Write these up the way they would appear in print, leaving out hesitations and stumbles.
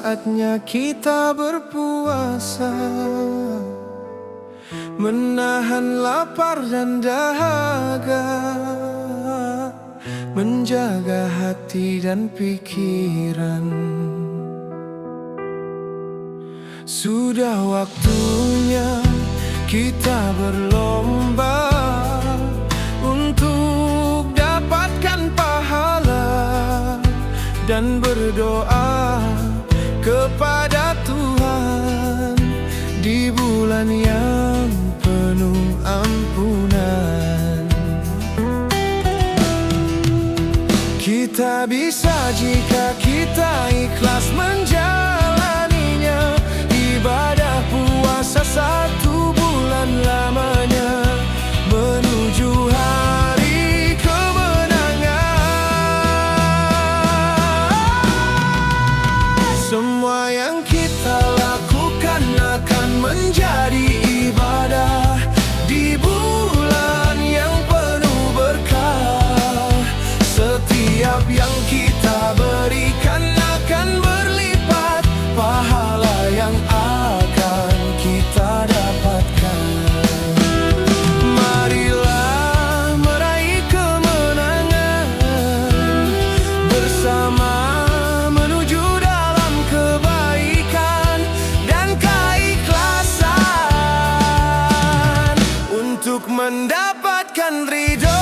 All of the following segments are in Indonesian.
saatnya kita berpuasa, menahan lapar dan dahaga, menjaga hati dan pikiran. Sudah waktunya kita berlomba untuk dapatkan pahala dan berdoa kepada Tuhan di bulan yang penuh ampunan. Kita bisa jika kita ikhlas menjalaninya, ibadah puasa 1 bulan lamanya, menuju hari kemenangan. Semua yang kita lakukan akan menjadi ibadah di bulan yang penuh berkah. Setiap yang kita berikan akan berlipat pahala yang akan kita dapatkan. Marilah meraih kemenangan bersama, menuju dalam kebaikan dan keikhlasan untuk mendapatkan ridhonya.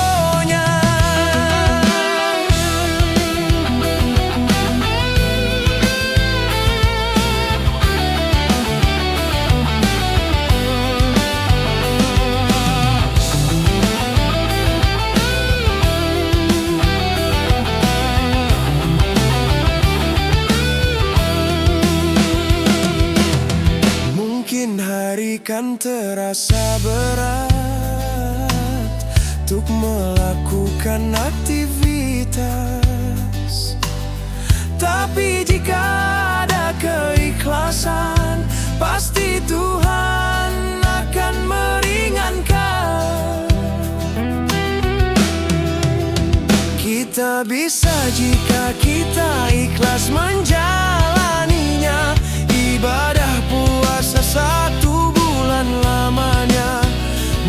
Mungkin hari kan terasa berat untuk melakukan aktivitas, tapi jika ada keikhlasan, pasti Tuhan akan meringankan. Kita bisa jika kita ikhlas menjalaninya, ibadah puasa 1 bulan lamanya,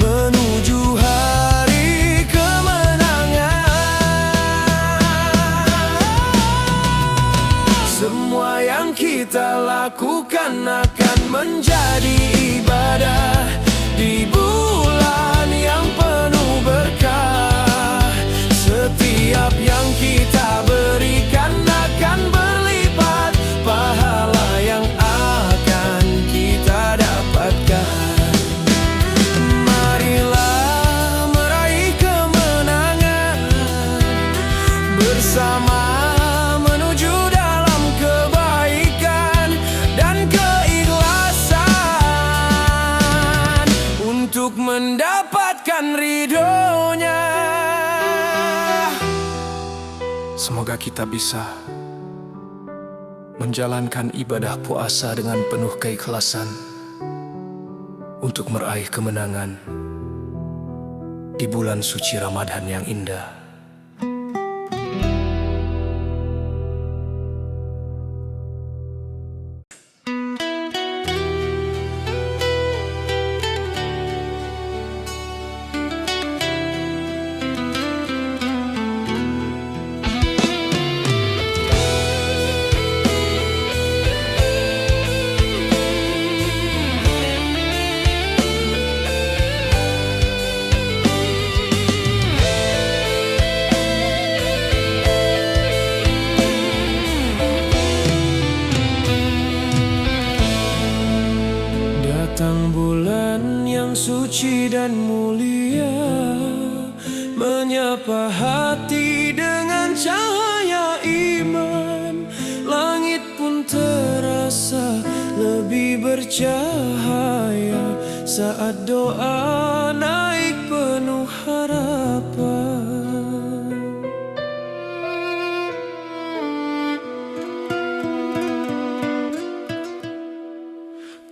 menuju hari kemenangan. Semua yang kita lakukan akan menjadi ibadah di bulan yang penuh berkah. Setiap yang kita berikan akan berlipat pahala yang akan kita dapatkan. Marilah meraih kemenangan bersama, menuju dalam kebaikan dan keikhlasan untuk mendapatkan ridhonya. Semoga kita bisa menjalankan ibadah puasa dengan penuh keikhlasan untuk meraih kemenangan di bulan suci Ramadan yang indah. Datang bulan yang suci dan mulia, menyapa hati dengan cahaya iman. Langit pun terasa lebih bercahaya saat doa naik penuh harapan.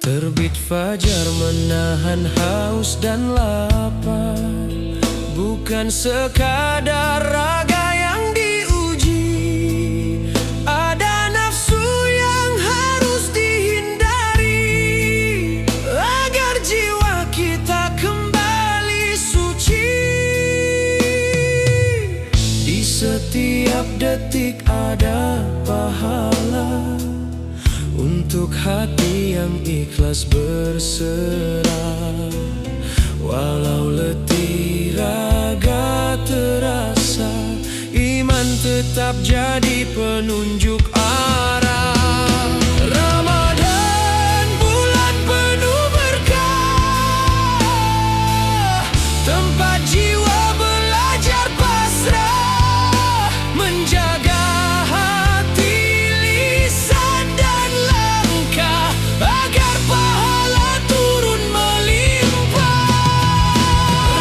Terbit fajar menahan haus dan lapar, bukan sekadar raga yang diuji. Ada nafsu yang harus untuk hati yang ikhlas berserah. Walau letih raga terasa, iman tetap jadi penunjuk arah. Ramadan bulan penuh berkah, tempat jiwa belajar pasrah, menjaga hati, lisan dan langkah agar pahala turun melimpah.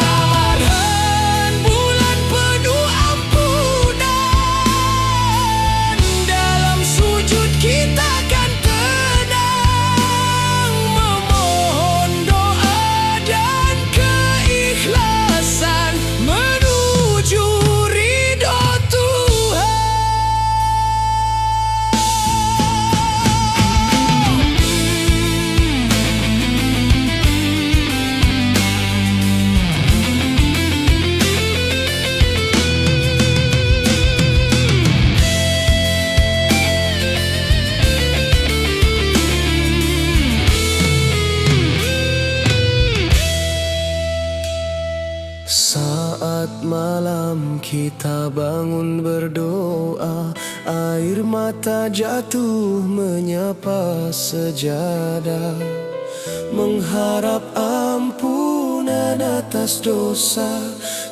Ramadan bulan penuh ampunan, dalam sujud kita kan tenang, memohon doa dan keikhlasan menuju ridho Tuhan. Saat malam kita bangun berdoa, air mata jatuh menyapa sejadah, mengharap ampunan atas dosa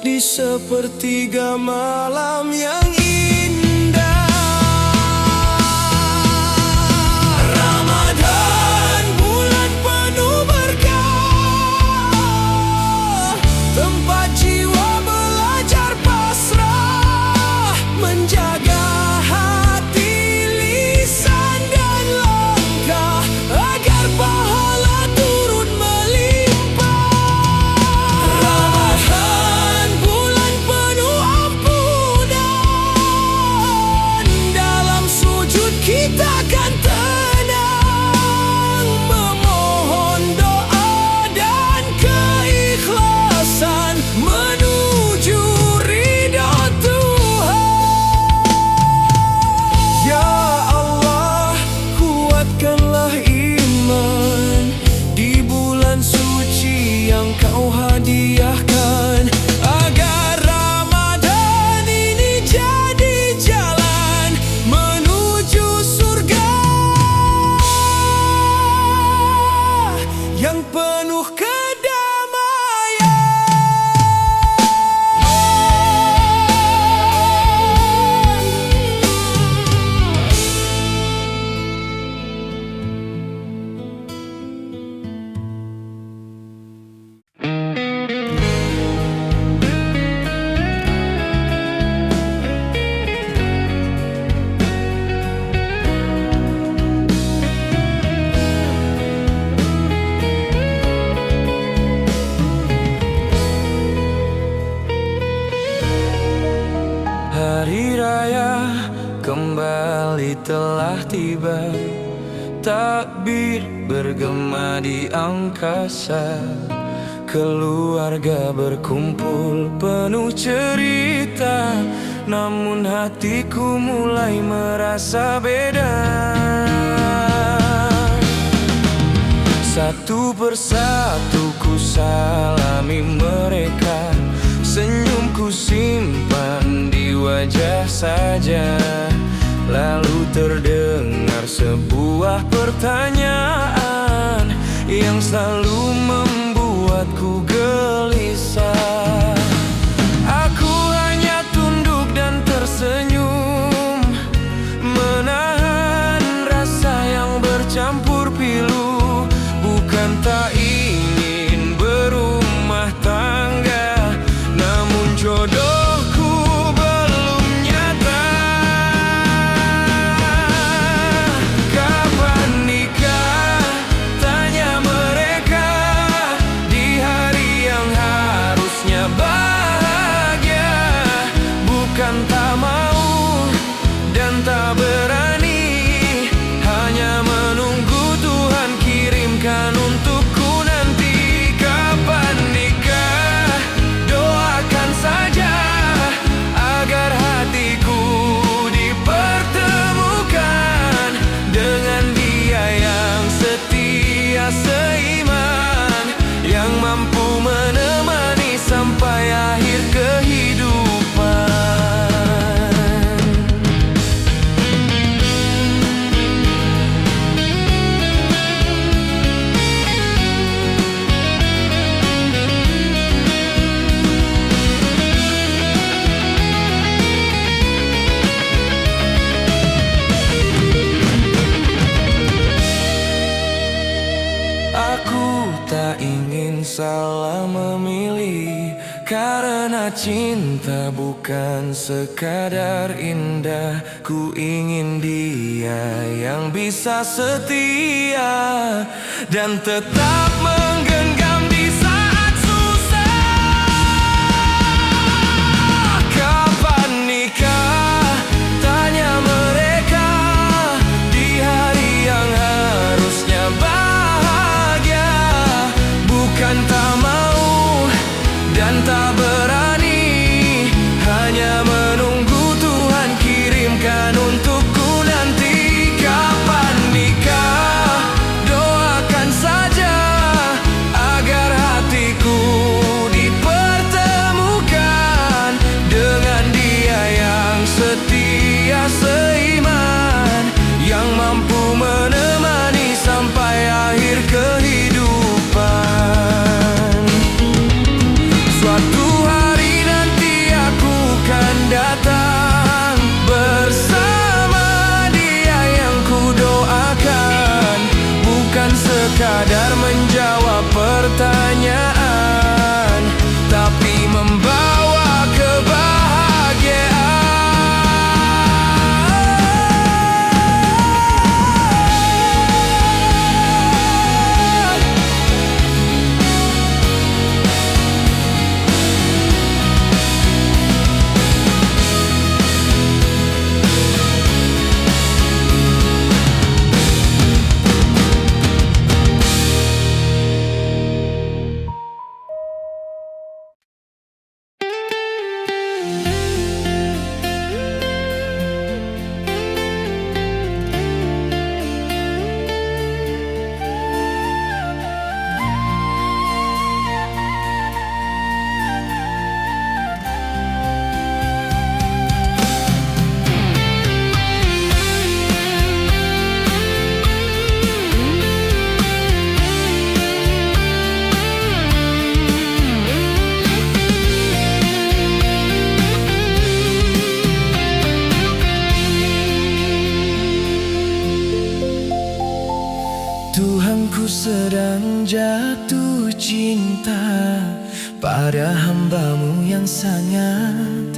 di sepertiga malam yang indah. Ramadan bulan penuh berkah, tempat jiwa belajar pasrah, menjaga hati, lisan dan langkah agar pahala turun melimpah. Ramadan bulan penuh ampunan, dalam sujud kita kan tenang, memohon doa dan keikhlasan menuju ridho Tuhan. Ya Allah, kuatkanlah iman di bulan suci yang Kau hadiahkan, agar Ramadan ini jadi jalan menuju surga yang penuh kedamaian. Hari raya kembali telah tiba, takbir bergema di angkasa, keluarga berkumpul penuh cerita, namun hatiku mulai merasa beda. Satu persatu ku salami mereka, senyumku simpan di wajah saja. Lalu terdengar sebuah pertanyaan yang selalu membuatku gelisah. Aku hanya tunduk dan tersenyum, menahan rasa yang bercampur pilu. Bukan tak ingin berumah tangga, namun jodohku belum nyata. Kapan nikah? Tanya mereka. Aku tak ingin salah memilih, karena cinta bukan sekadar indah. Ku ingin dia yang bisa setia dan tetap menggenggam di saat susah. Kapan nikah? Tanya mereka di hari yang harusnya bahagia. Bukan tak mau dan tak berani, hanya menunggu Tuhan kirimkan untukku nanti. Kapan nikah? Doakan saja agar hatiku dipertemukan dengan dia yang setia seiman, yang mampu menemani sampai akhir kehidupan. Suatu hari nanti aku kan datang bersama dia yang ku doakan, bukan sekadar menjawab pertanyaan, tapi membawa kebahagiaan. Tuhanku sedang jatuh cinta pada hamba-Mu yang sangat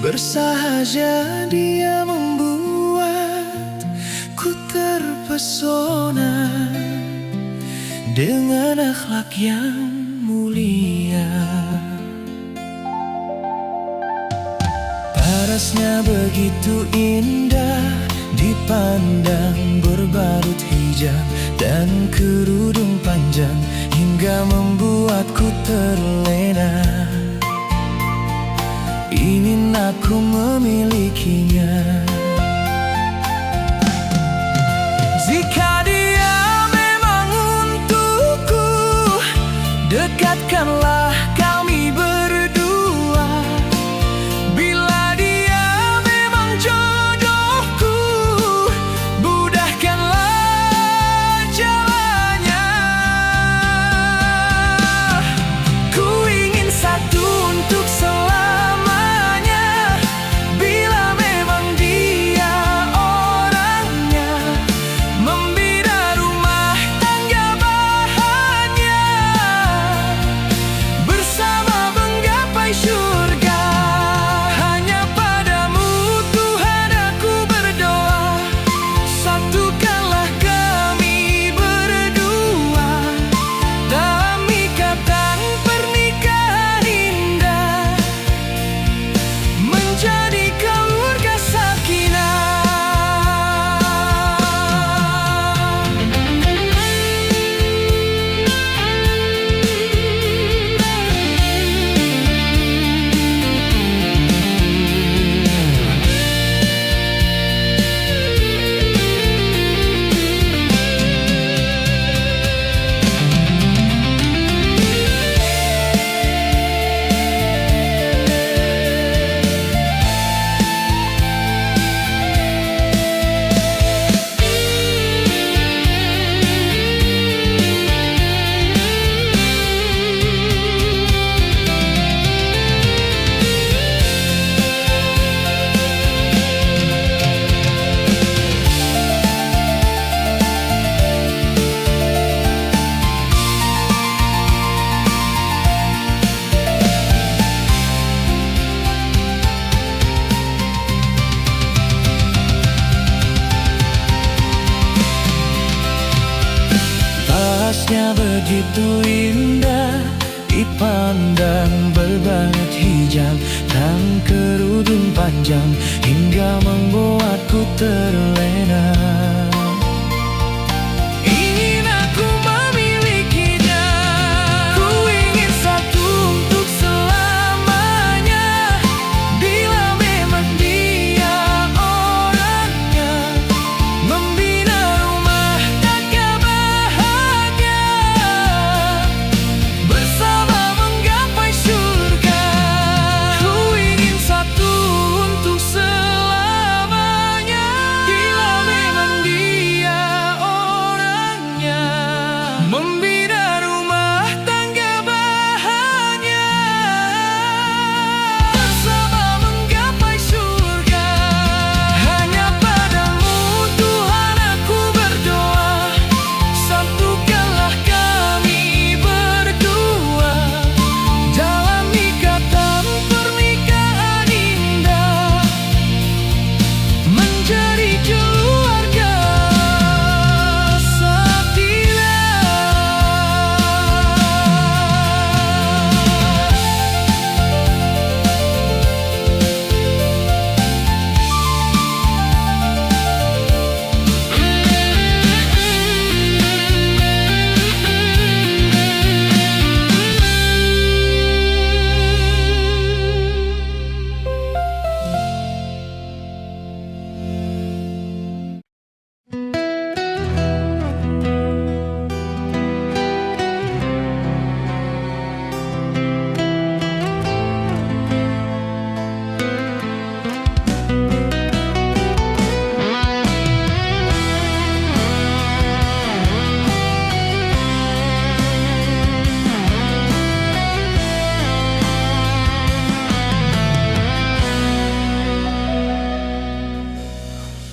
bersahaja. Dia membuat ku terpesona dengan akhlak yang mulia. Parasnya begitu indah dipandang, berbarut hijab dan kerudung panjang, hingga membuatku terlena. Ingin aku memilikinya. Jika dia memang untukku, dekatkanlah kami berdua. Bila dia memang jodohku, mudahkanlah jalannya. Ku ingin satu untuk selamanya. Bila atasnya begitu indah, dipandang berbanget hijau dan kerudung panjang hingga membuatku terlena. Ingin aku memilikinya, ku ingin satu untuk selamanya. Bila memang dia orangnya, membina rumah tangga bahagia, bersama menggapai surga. Ku ingin satu untuk selamanya. Bila memang dia orangnya, membina rumah tangga bahagia, bersama menggapai surga. Hanya padamu Tuhan aku berdoa, satukanlah kami berdua dalam ikatan pernikahan indah, menjadi keluarga setia.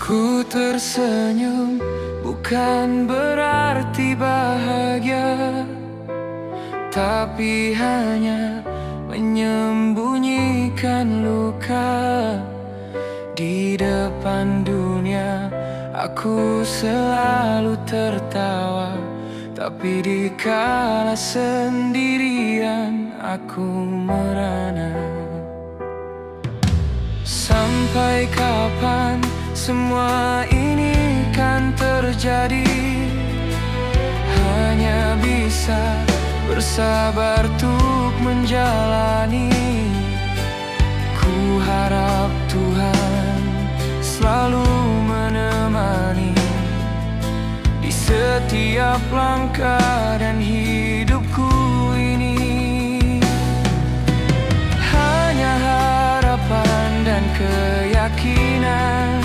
Ku tersenyum bukan berarti bahagia, tapi hanya menyembunyikan luka. Di depan dunia aku selalu tertawa, tapi di kala sendirian aku merana. Sampai kapan semua ini kan terjadi? Hanya bisa bersabar untuk menjalani. Ku harap Tuhan selalu menemani di setiap langkah dan hidupku ini. Hanya harapan dan keyakinan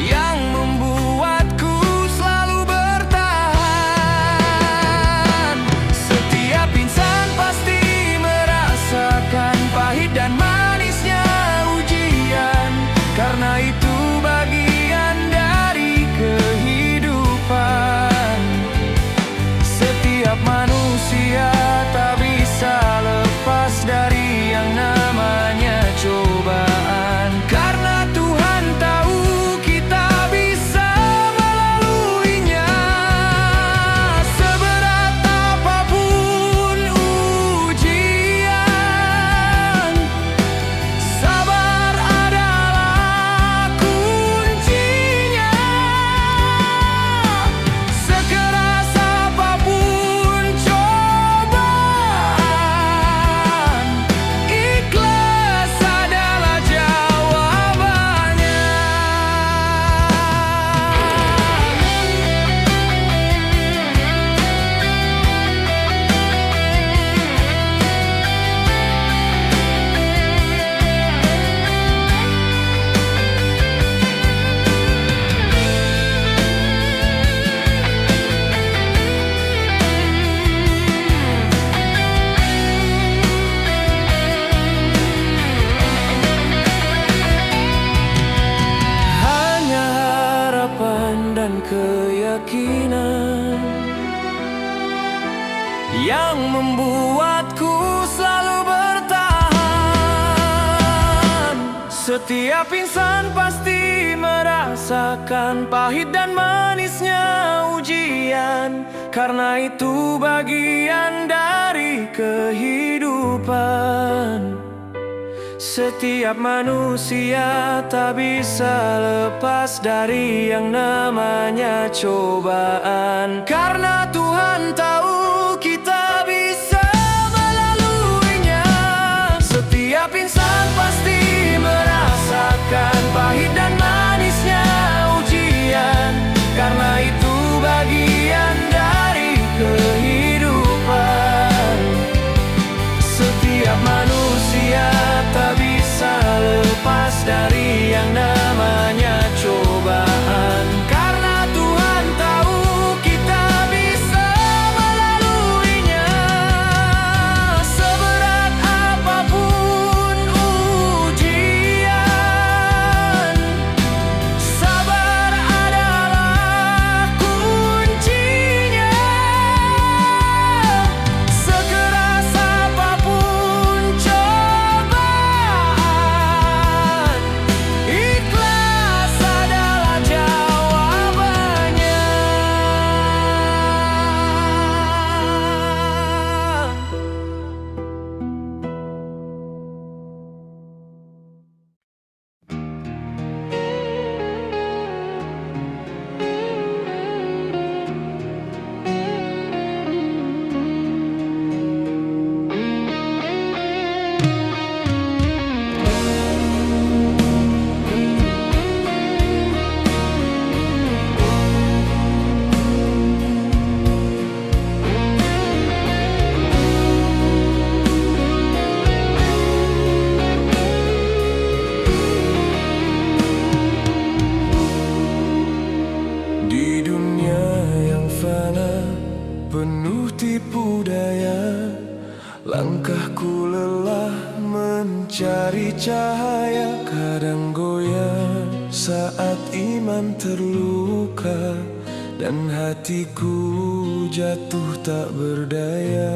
yang membuatku selalu bertahan. Setiap insan pasti merasakan pahit dan manisnya ujian, karena itu bagian dari kehidupan. Setiap manusia tak bisa lepas dari yang namanya cobaan, karena Tuhan tahu kita bisa melaluinya. Seberat apapun ujian, sabar adalah kuncinya. Sekeras apapun cobaan, ikhlas adalah jawabannya. Hanya harapan dan keyakinan yang membuatku selalu bertahan. Setiap insan pasti merasakan pahit dan manisnya ujian, karena itu bagian dari kehidupan. Setiap manusia tak bisa lepas dari yang namanya cobaan, karena Tuhan tahu kita bisa melaluinya. Setiap insan pasti merasakan pahit dan manisnya ujian, karena itu bagian dari kehidupan. Setiap manusia tak bisa lepas dari yang namanya cobaan, karena Tuhan tahu kita bisa melaluinya. Seberat apapun ujian, sabar adalah kuncinya. Sekeras apapun cobaan, ikhlas adalah jawabannya. Di dunia yang fana, penuh tipu daya, langkahku lelah mencari cahaya. Kadang goyah saat iman terluka, dan hatiku jatuh tak berdaya.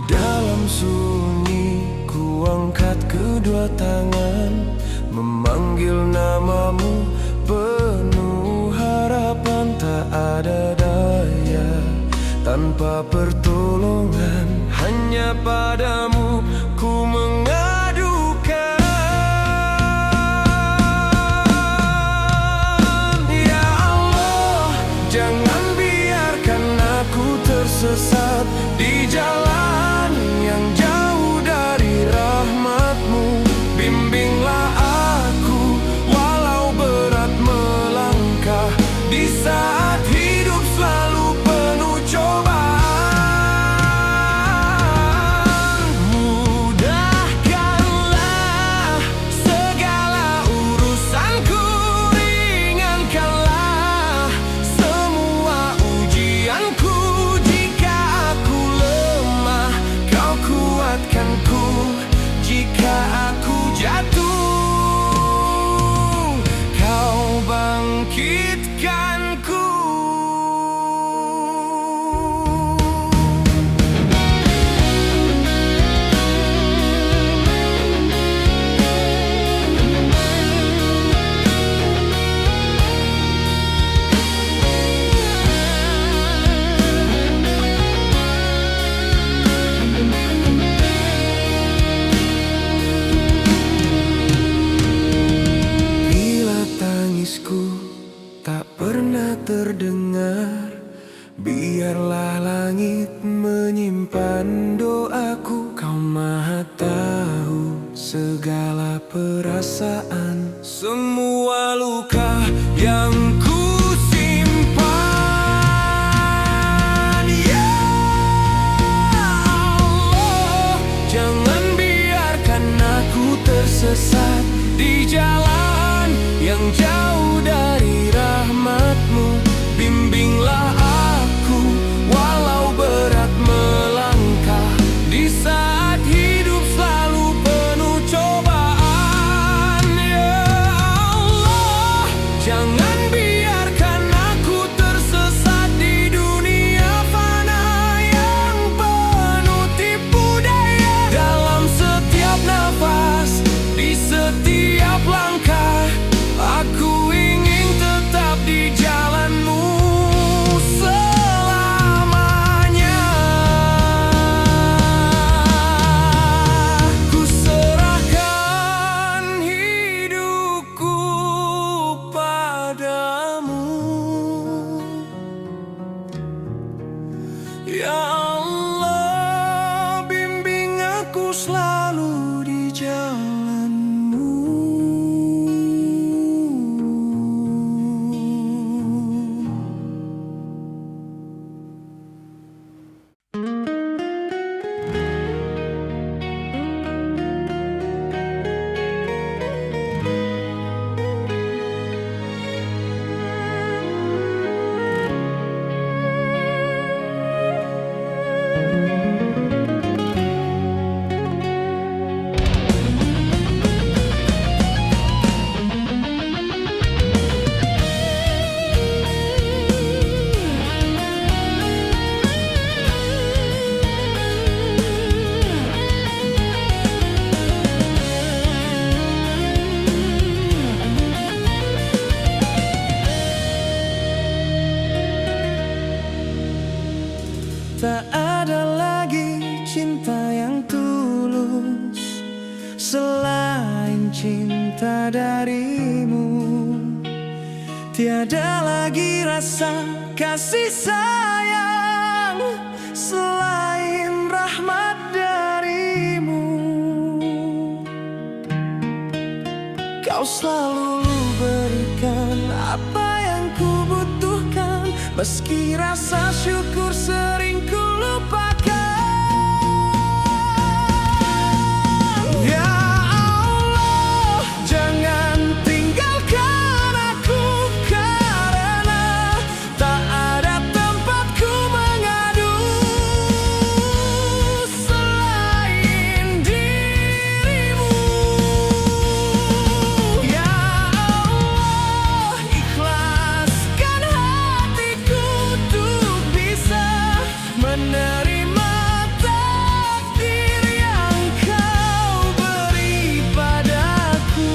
Dalam sunyi ku angkat kedua tangan, memanggil namamu penuh harapan. Tak ada daya tanpa pertolongan, hanya padamu ku mengadukan. Ya Allah, jangan biarkan aku tersesat di jalan yang jauh dari rahmat-Mu. Bimbinglah aku walau berat melangkah di saat hidup selalu penuh cobaan. Mudahkanlah segala urusanku, ringankanlah semua ujianku. Jika aku lemah, Kau kuatkanku. Jika aku jatuh, Kau bangkitkanku. Bila tangisku tak pernah terdengar, biarlah langit menyimpan doaku. Kau Maha tahu segala perasaan, semua luka yang ku simpan. Ya Allah, jangan biarkan aku tersesat di jalan yang jauh dari rahmat-Mu. Bimbinglah aku walau berat melangkah di saat hidup selalu penuh cobaan. Ya Allah, jangan biarkan aku tersesat di dunia fana yang penuh tipu daya. Dalam setiap nafas, di setiap langkah, aku Tak ada lagi cinta yang tulus selain cinta darimu. Tiada lagi rasa kasih sayang selain rahmat darimu. Kau selalu berikan apa yang ku butuhkan, meski rasa syukur sering ku lupakan. Ya Allah, jangan tinggalkan aku, karena tak ada tempat ku mengadu selain dirimu. Ya Allah, ikhlaskan hatiku untuk bisa menerima takdir yang kau beri padaku.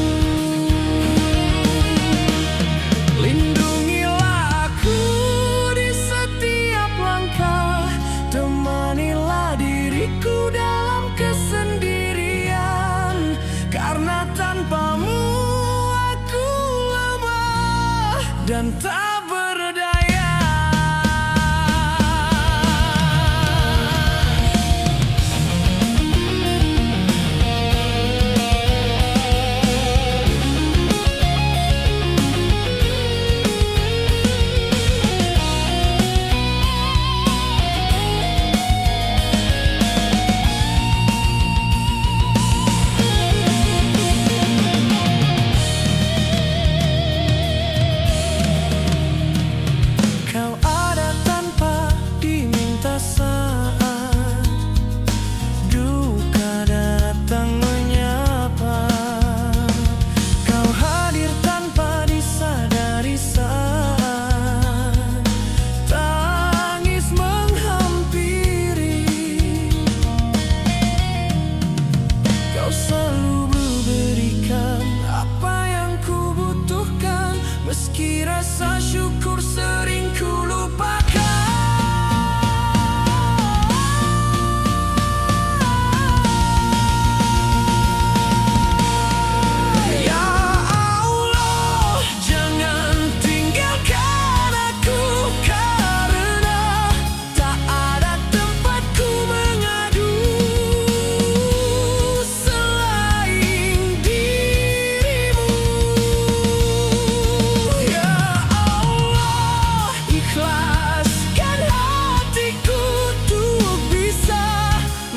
Lindungilah aku di setiap langkah, temanilah diriku dalam kesendirian, karena tanpamu aku lemah dan tak berdaya. Kau ada tanpa diminta saat duka datang menyapa. Kau hadir tanpa disadari saat tangis menghampiri. Kau selalu memberikan apa yang ku butuhkan, meski rasa syukur sering ku lupakan. Ya Allah, jangan tinggalkan aku, karena tak ada tempat ku mengadu selain dirimu. Ya Allah, ikhlaskan hatiku untuk bisa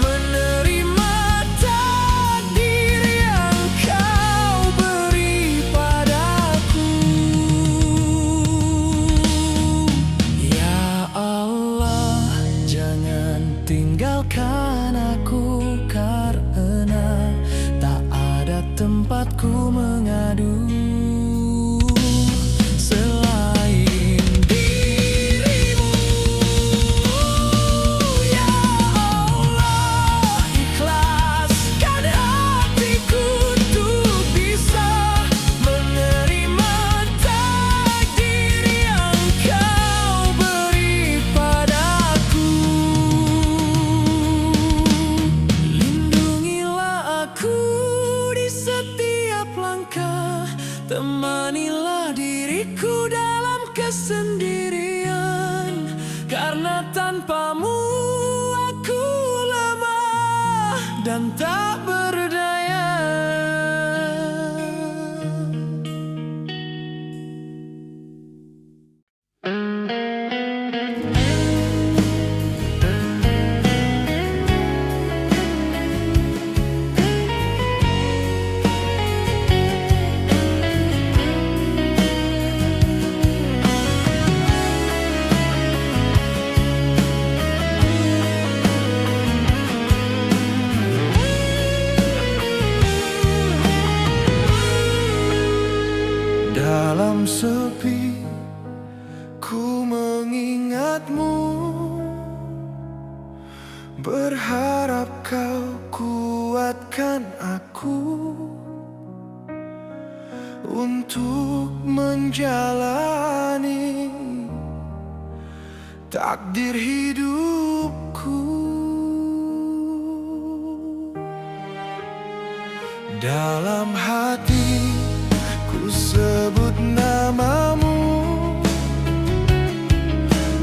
menerima takdir yang kau beri padaku. Ya Allah, jangan tinggalkan aku, karena tak ada tempat ku mengadu selain dirimu. Ya Allah, ikhlaskan hatiku untuk bisa menerima takdir yang kau beri padaku. Lindungilah aku di setiap langkah, temanilah diriku dalam kesendirian, karena tanpamu aku lemah dan tak berdaya. Dalam sepi ku mengingatmu, berharap kau kuatkan aku untuk menjalani takdir hidup Dalam hati ku sebut namamu,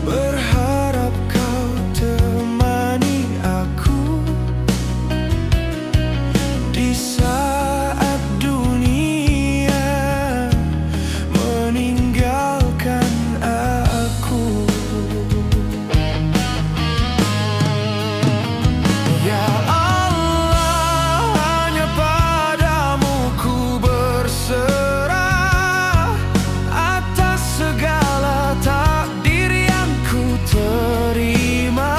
berharap kau temani aku di saat dunia meninggalkan aku. Ya Allah, hanya padamu ku berserah atas segala takdir yang ku terima.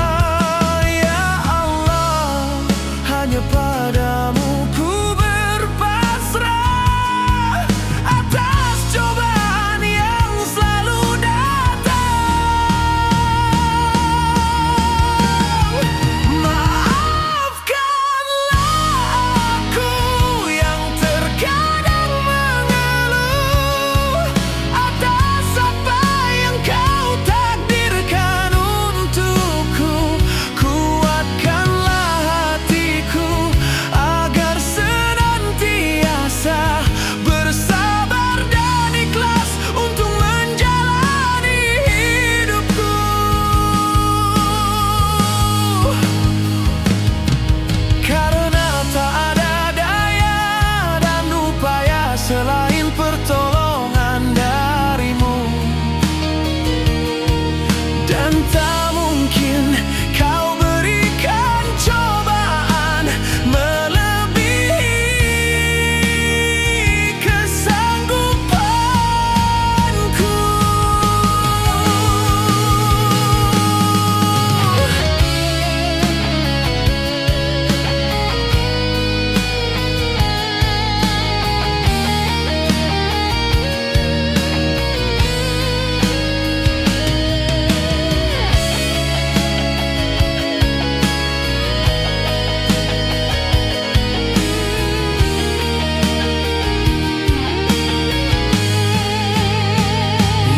Ya Allah, hanya padamu ku berpasrah atas cobaan yang selalu datang. Maafkanlah aku yang terkadang mengeluh atas apa yang kau takdirkan untukku. Kuatkanlah hatiku agar senantiasa bersabar dan ikhlas untuk menjalani hidupku. Karena tak ada daya dan upaya selain pertolongan darimu, dan tak mungkin kau berikan cobaan melebihi kesanggupanku.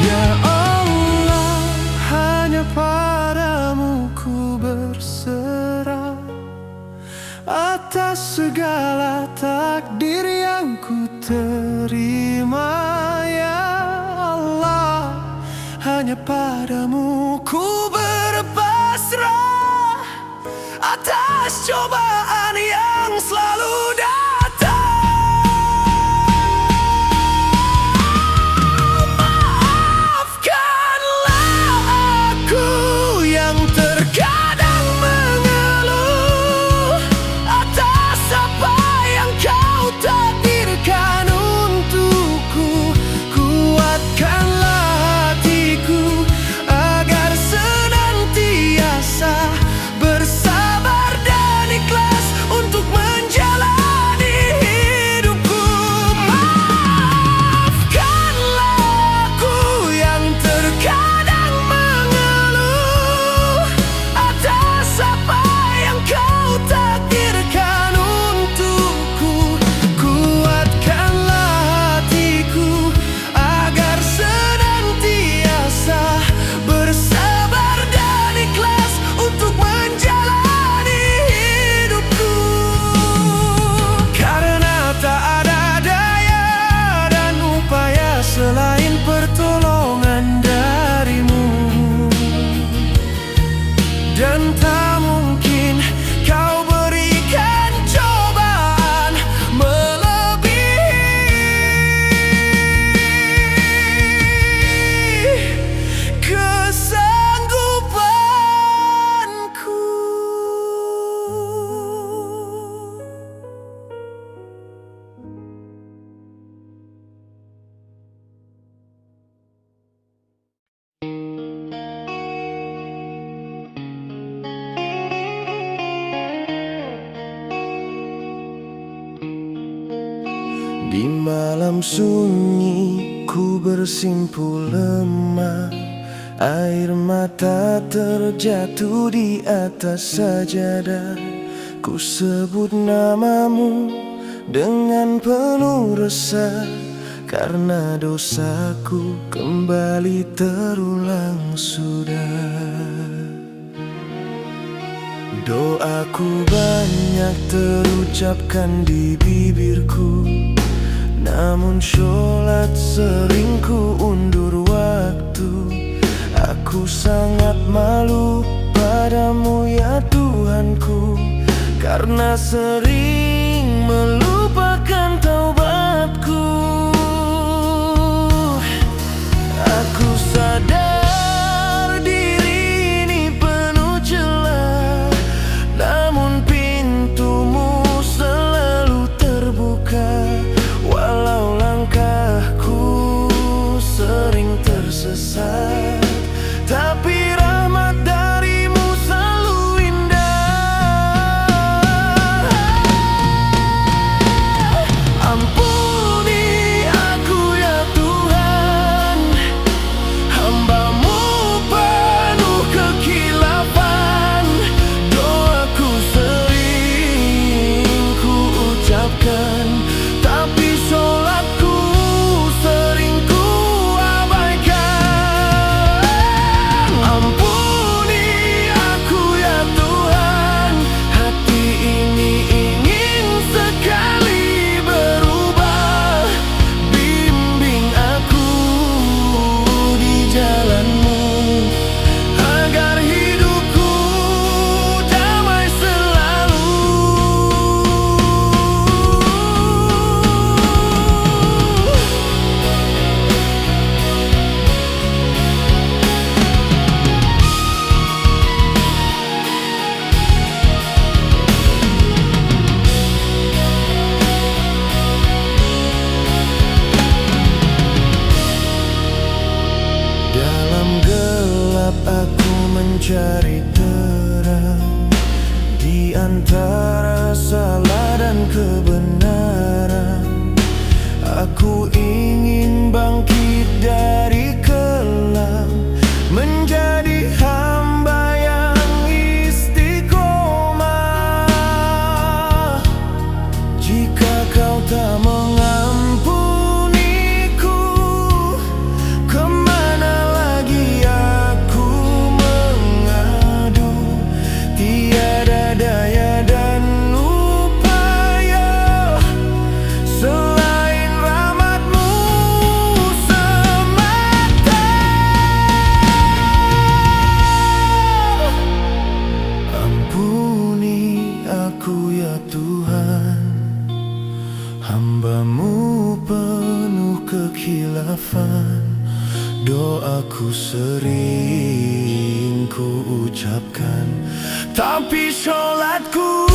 Ya Allah, hanya padamu ku berserah atas segala takdir yang ku terima. Ya Allah, hanya padamu ku berpasrah atas cobaan yang selalu datang. Maafkanlah aku yang terkadang mengeluh atas apa yang kau takdirkan untukku. Kuatkanlah hatiku agar senantiasa bersabar dan ikhlas untuk menjalani hidupku. Maafkanlah aku yang terkadang mengeluh atas apa yang kau takdirkan untukku. Kuatkanlah hatiku agar senantiasa bersabar dan ikhlas untuk menjalani hidupku. Karena tak ada daya dan upaya selain pertolongan darimu, dan tak mungkin kau berikan cobaan melebihi kesanggupanku. Di malam sunyi ku bersimpuh lemah, air mata terjatuh di atas sajadah. Ku sebut namamu dengan penuh resah, karena dosaku kembali terulang sudah. Doaku banyak terucapkan di bibirku, namun sholat sering ku undur waktu. Aku sangat malu padamu ya Tuhanku, karena sering melupakan taubatku. Aku sadar diri ini penuh celah, namun pintumu selalu terbuka. Walau langkahku sering tersesat, tapi rahmat darimu selalu indah. Ampuni aku ya Tuhan, hambamu penuh kekhilafan. Doaku sering ku ucapkan, tapi sholatku sering ku abaikan. Ampuni aku ya Tuhan, hati ini ingin sekali berubah. Bimbing aku di jalan-Mu, agar hidupku damai selalu. Dalam gelap aku mencari terang, di antara salah dan kebenaran. Aku ingin bangkit dari kelam, menjadi hamba yang istiqomah. Jika Kau tak mengampuniku, kemana lagi aku mengadu? Tiada daya dan upaya selain rahmat-Mu semata. Ampuni aku ya Tuhan, hamba-Mu penuh kekhilafan. Doaku sering ku ucapkan, tapi sholatku